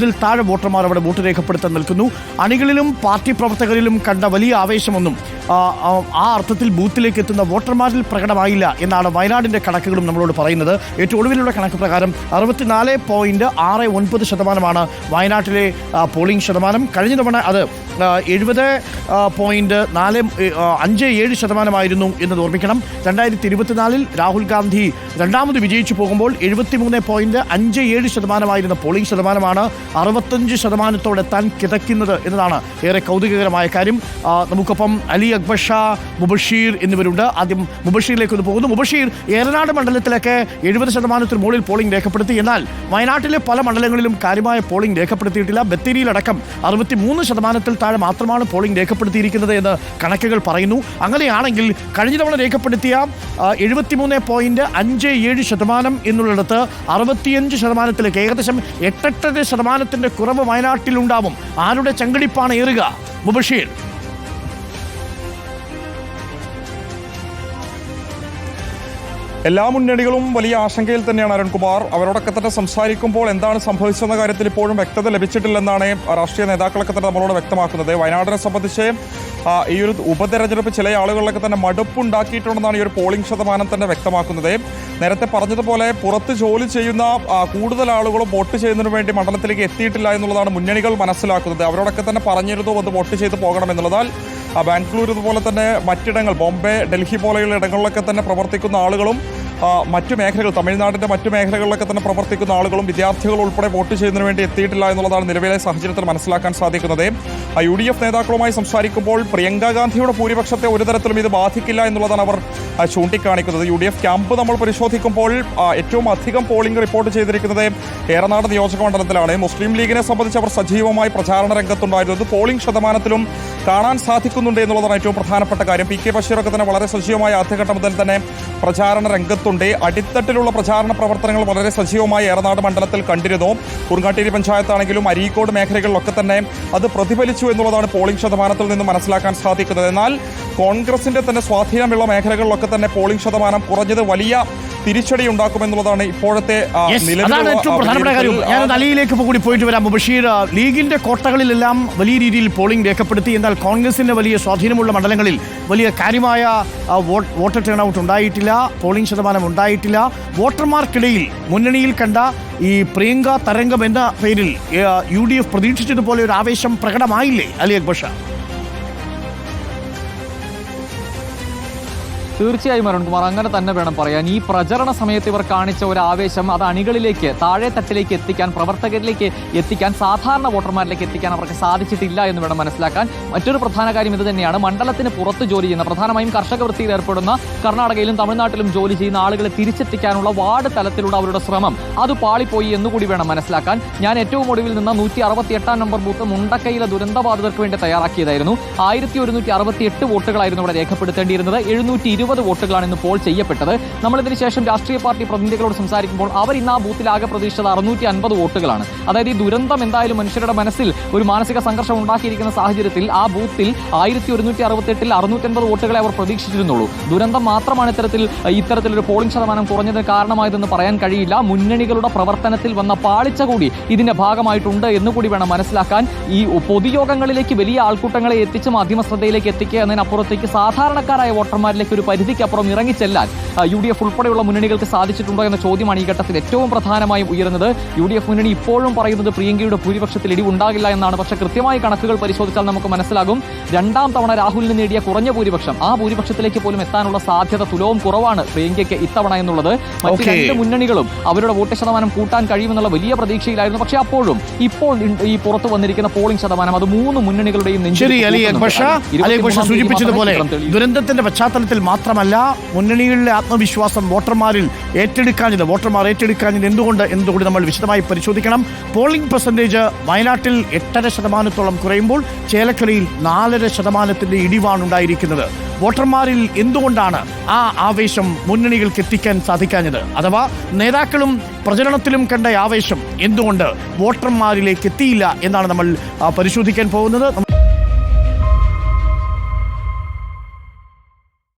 ിൽ താഴെ വോട്ടർമാർ അവിടെ വോട്ട് രേഖപ്പെടുത്താൻ നിൽക്കുന്നു. അണികളിലും പാർട്ടി പ്രവർത്തകരിലും കണ്ട വലിയ ആവേശമൊന്നും ആ അർത്ഥത്തിൽ ബൂത്തിലേക്ക് എത്തുന്ന വോട്ടർമാരിൽ പ്രകടമായില്ല എന്നാണ് വയനാടിൻ്റെ കണക്കുകളും നമ്മളോട് പറയുന്നത്. ഏറ്റവും ഒടുവിലുള്ള കണക്ക് പ്രകാരം 64.69% വയനാട്ടിലെ പോളിംഗ് ശതമാനം. കഴിഞ്ഞ തവണ അത് 70.57% എന്നത് ഓർമ്മിക്കണം. 2024 രാഹുൽ ഗാന്ധി രണ്ടാമത് വിജയിച്ചു പോകുമ്പോൾ 73.57% പോളിംഗ് ശതമാനമാണ് 65%-ഓടെത്താൻ കിതയ്ക്കുന്നത് എന്നതാണ് ഏറെ കൗതുകകരമായ കാര്യം. നമുക്കൊപ്പം അലി അക്ബർ ഷാ, മുബഷീർ എന്നിവരുണ്ട്. ആദ്യം മുബഷീറിലേക്ക് ഒന്ന് പോകുന്നു. മുബഷീർ, ഏറനാട് മണ്ഡലത്തിലൊക്കെ 70% മുകളിൽ പോളിംഗ് രേഖപ്പെടുത്തി. എന്നാൽ വയനാട്ടിലെ പല മണ്ഡലങ്ങളിലും കാര്യമായ പോളിംഗ് രേഖപ്പെടുത്തിയിട്ടില്ല. ബത്തേരിയിലടക്കം 63% താഴെ മാത്രമാണ് പോളിംഗ് രേഖപ്പെടുത്തിയിരിക്കുന്നത് എന്ന് കണക്കുകൾ പറയുന്നു. അങ്ങനെയാണെങ്കിൽ കഴിഞ്ഞ തവണ രേഖപ്പെടുത്തിയ 73.57% എന്നുള്ളിടത്ത് 65%-ലേക്ക് ഏകദേശം 8.5% കുറവ് വയനാട്ടിലുണ്ടാവും. ആരുടെ ചങ്കടിപ്പാണ് ഏറുക മുബഷീർ? എല്ലാ മുന്നണികളും വലിയ ആശങ്കയിൽ തന്നെയാണ് അരുൺകുമാർ. അവരോടൊക്കെ തന്നെ സംസാരിക്കുമ്പോൾ എന്താണ് സംഭവിച്ചെന്ന കാര്യത്തിൽ ഇപ്പോഴും വ്യക്തത ലഭിച്ചിട്ടില്ലെന്നാണ് രാഷ്ട്രീയ നേതാക്കളൊക്കെ തന്നെ നമ്മളോട് വ്യക്തമാക്കുന്നത്. വയനാടിനെ സംബന്ധിച്ച് ഈ ഒരു ഉപതെരഞ്ഞെടുപ്പ് ചില ആളുകളിലൊക്കെ തന്നെ മടുപ്പുണ്ടാക്കിയിട്ടുണ്ടെന്നാണ് ഈ ഒരു പോളിംഗ് ശതമാനം തന്നെ വ്യക്തമാക്കുന്നത്. നേരത്തെ പറഞ്ഞതുപോലെ പുറത്ത് ജോലി ചെയ്യുന്ന കൂടുതൽ ആളുകളും വോട്ട് ചെയ്യുന്നതിന് വേണ്ടി മണ്ഡലത്തിലേക്ക് എത്തിയിട്ടില്ല എന്നുള്ളതാണ് മുന്നണികൾ മനസ്സിലാക്കുന്നത്. അവരോടൊക്കെ തന്നെ പറഞ്ഞിരുന്നു അത് വോട്ട് ചെയ്ത് പോകണമെന്നുള്ളതാൽ ബാംഗ്ലൂർ ഇതുപോലെ തന്നെ മറ്റിടങ്ങൾ, ബോംബെ, ഡൽഹി പോലെയുള്ള ഇടങ്ങളിലൊക്കെ തന്നെ പ്രവർത്തിക്കുന്ന ആളുകളും മറ്റു മേഖലകൾ, തമിഴ്നാടിൻ്റെ മറ്റു മേഖലകളിലൊക്കെ തന്നെ പ്രവർത്തിക്കുന്ന ആളുകളും വിദ്യാർത്ഥികൾ ഉൾപ്പെടെ വോട്ട് ചെയ്യുന്നതിന് വേണ്ടി എത്തിയിട്ടില്ല എന്നുള്ളതാണ് നിലവിലെ സാഹചര്യത്തിൽ മനസ്സിലാക്കാൻ സാധിക്കുന്നത്. UDF നേതാക്കളുമായി സംസാരിക്കുമ്പോൾ പ്രിയങ്ക ഗാന്ധിയുടെ ഭൂരിപക്ഷത്തെ ഒരു തരത്തിലും ഇത് ബാധിക്കില്ല എന്നുള്ളതാണ് അവർ ചൂണ്ടിക്കാണിക്കുന്നത്. UDF ക്യാമ്പ് നമ്മൾ പരിശോധിക്കുമ്പോൾ ഏറ്റവും അധികം പോളിംഗ് റിപ്പോർട്ട് ചെയ്തിരിക്കുന്നത് ഏറനാട് നിയോജക മണ്ഡലത്തിലാണ്. മുസ്ലിം ലീഗിനെ സംബന്ധിച്ച് അവർ സജീവമായി പ്രചാരണ രംഗത്തുണ്ടായിരുന്നത് പോളിംഗ് ശതമാനത്തിലും കാണാൻ സാധിക്കുന്നുണ്ട് എന്നുള്ളതാണ് ഏറ്റവും പ്രധാനപ്പെട്ട കാര്യം. PK ബഷീറൊക്കെ തന്നെ വളരെ സജീവമായ ആദ്യഘട്ടം മുതൽ തന്നെ പ്രചാരണ രംഗത്തുണ്ട്. അടിത്തട്ടിലുള്ള പ്രചാരണ പ്രവർത്തനങ്ങൾ വളരെ സജീവമായി ഏറനാട് മണ്ഡലത്തിൽ കണ്ടിരുന്നു. കുറുങ്ങാട്ടേരി പഞ്ചായത്താണെങ്കിലും അരീക്കോട് മേഖലകളിലൊക്കെ തന്നെ അത് പ്രതിഫലിച്ചു എന്നുള്ളതാണ് പോളിംഗ് ശതമാനത്തിൽ നിന്ന് മനസ്സിലാക്കാൻ സാധിക്കുന്നത്. എന്നാൽ കോൺഗ്രസിന്റെ തന്നെ സ്വാധീനമുള്ള മേഖലകളിലൊക്കെ തന്നെ പോളിംഗ് ശതമാനം കുറഞ്ഞത് വലിയ തിരിച്ചടി ഉണ്ടാക്കുമെന്നുള്ളതാണ് ഇപ്പോഴത്തെ ഏറ്റവും പ്രധാനപ്പെട്ട കാര്യം. ഞാൻ അലിയിലേക്ക് കൂടി പോയിട്ട് വരാം. ബഷീർ, ലീഗിന്റെ കോട്ടകളിലെല്ലാം വലിയ രീതിയിൽ പോളിംഗ് രേഖപ്പെടുത്തി. എന്നാൽ കോൺഗ്രസിന്റെ വലിയ സ്വാധീനമുള്ള മണ്ഡലങ്ങളിൽ വലിയ കാര്യമായ വോട്ടർ ടേൺ ഔട്ട് ഉണ്ടായിട്ടില്ല, പോളിംഗ് ശതമാനം ഉണ്ടായിട്ടില്ല. വോട്ടർമാർക്കിടയിൽ മുന്നണിയിൽ കണ്ട ഈ പ്രിയങ്ക തരംഗം എന്ന പേരിൽ UDF പ്രതീക്ഷിച്ചതുപോലെ ഒരു ആവേശം പ്രകടമായില്ലേ അലി അക്ബർ ഷാ? തീർച്ചയായും അരുൺകുമാർ, അങ്ങനെ തന്നെ വേണം പറയാൻ. ഈ പ്രചരണ സമയത്ത് ഇവർ കാണിച്ച ഒരു ആവേശം അത് അണികളിലേക്ക്, താഴെ തട്ടിലേക്ക് എത്തിക്കാൻ, പ്രവർത്തകരിലേക്ക് എത്തിക്കാൻ, സാധാരണ വോട്ടർമാരിലേക്ക് എത്തിക്കാൻ അവർക്ക് സാധിച്ചിട്ടില്ല എന്ന് വേണം മനസ്സിലാക്കാൻ. മറ്റൊരു പ്രധാന കാര്യം ഇത് തന്നെയാണ്. മണ്ഡലത്തിന് പുറത്ത് ജോലി ചെയ്യുന്ന, പ്രധാനമായും കർഷക വൃത്തിയിൽ ഏർപ്പെടുന്ന കർണാടകയിലും തമിഴ്നാട്ടിലും ജോലി ചെയ്യുന്ന ആളുകളെ തിരിച്ചെത്തിക്കാനുള്ള വാർഡ് തലത്തിലുള്ള അവരുടെ ശ്രമം അത് പാളിപ്പോയി എന്നുകൂടി വേണം മനസ്സിലാക്കാൻ. ഞാൻ ഏറ്റവും ഒടുവിൽ നിന്ന് 168 നമ്പർ ബൂത്ത് മുണ്ടക്കയിലെ ദുരന്തബാധിതർക്ക് വേണ്ടി തയ്യാറാക്കിയതായിരുന്നു. 1168 വോട്ടുകളായിരുന്നു ഇവിടെ രേഖപ്പെടുത്തേണ്ടിയിരുന്നത്. 720 വോട്ടുകളാണ് ഇന്ന് പോൾ ചെയ്യപ്പെട്ടത്. നമ്മളിതിന് ശേഷം രാഷ്ട്രീയ പാർട്ടി പ്രതിനിധികളോട് സംസാരിക്കുമ്പോൾ അവർ ഇന്ന് ആ ബൂത്തിലാകെ പ്രതീക്ഷിച്ചത് 650 വോട്ടുകളാണ്. അതായത് ഈ ദുരന്തം എന്തായാലും മനുഷ്യരുടെ മനസ്സിൽ ഒരു മാനസിക സംഘർഷം ഉണ്ടാക്കിയിരിക്കുന്ന സാഹചര്യത്തിൽ ആ ബൂത്തിൽ 1168-ൽ 650 വോട്ടുകളെ അവർ പ്രതീക്ഷിച്ചിരുന്നുള്ളൂ. ദുരന്തം മാത്രമാണ് ഇത്തരത്തിലൊരു പോളിംഗ് ശതമാനം കുറഞ്ഞതിന് കാരണമായതെന്ന് പറയാൻ കഴിയില്ല. മുന്നണികളുടെ പ്രവർത്തനത്തിൽ വന്ന പാളിച്ച കൂടി ഇതിന്റെ ഭാഗമായിട്ടുണ്ട് എന്നുകൂടി വേണം മനസ്സിലാക്കാൻ. ഈ പൊതുയോഗങ്ങളിലേക്ക് വലിയ ആൾക്കൂട്ടങ്ങളെ എത്തിച്ച് മാധ്യമ ശ്രദ്ധയിലേക്ക് എത്തിക്കുക എന്നതിനപ്പുറത്തേക്ക് സാധാരണക്കാരായ വോട്ടർമാരിലേക്ക് ഒരു പരിധിക്കപ്പുറം ഇറങ്ങിച്ചെല്ലാൻ UDF ഉൾപ്പെടെയുള്ള മുന്നണികൾക്ക് സാധിച്ചിട്ടുണ്ടോ എന്ന ചോദ്യമാണ് ഈ ഘട്ടത്തിൽ ഏറ്റവും പ്രധാനമായും ഉയരുന്നത്. UDF മുന്നണി ഇപ്പോഴും പറയുന്നത് പ്രിയങ്കയുടെ ഭൂരിപക്ഷത്തിൽ ഇടിവുണ്ടാകില്ല എന്നാണ്. പക്ഷേ കൃത്യമായി കണക്കുകൾ പരിശോധിച്ചാൽ നമുക്ക് മനസ്സിലാകും, രണ്ടാം തവണ രാഹുലിന് നേടിയ കുറഞ്ഞ ഭൂരിപക്ഷം, ആ ഭൂരിപക്ഷത്തിലേക്ക് പോലും എത്താനുള്ള സാധ്യത തുലവും കുറവാണ് പ്രിയങ്കയ്ക്ക് ഇത്തവണ എന്നുള്ളത്. മറ്റ് രണ്ട് മുന്നണികളും അവരുടെ വോട്ട് ശതമാനം കൂട്ടാൻ കഴിയുമെന്നുള്ള വലിയ പ്രതീക്ഷയിലായിരുന്നു. പക്ഷേ അപ്പോഴും ഇപ്പോൾ ഈ പുറത്തു വന്നിരിക്കുന്ന പോളിംഗ് ശതമാനം അത് മൂന്ന് മുന്നണികളുടെയും സൂചിപ്പിച്ചതുപോലെ ദുരന്തത്തിന്റെ പശ്ചാത്തലത്തിൽ മാത്രമല്ല, മുന്നണികളിലെ ആത്മവിശ്വാസം വോട്ടർമാർ ഏറ്റെടുക്കാഞ്ഞത് എന്തുകൊണ്ട് നമ്മൾ വിശദമായി പരിശോധിക്കണം. പോളിംഗ് പെർസെൻറ്റേജ് വയനാട്ടിൽ 8.5% കുറയുമ്പോൾ ചേലക്കരയിൽ 4% ഇടിവാണ് ഉണ്ടായിരിക്കുന്നത്. വോട്ടർമാരിൽ എന്തുകൊണ്ടാണ് ആ ആവേശം മുന്നണികൾക്ക് എത്തിക്കാൻ സാധിക്കാഞ്ഞത്? അഥവാ നേതാക്കളും പ്രചരണത്തിലും കണ്ട ആവേശം എന്തുകൊണ്ട് വോട്ടർമാരിലേക്ക് എത്തിയില്ല എന്നാണ് നമ്മൾ പരിശോധിക്കാൻ പോകുന്നത്.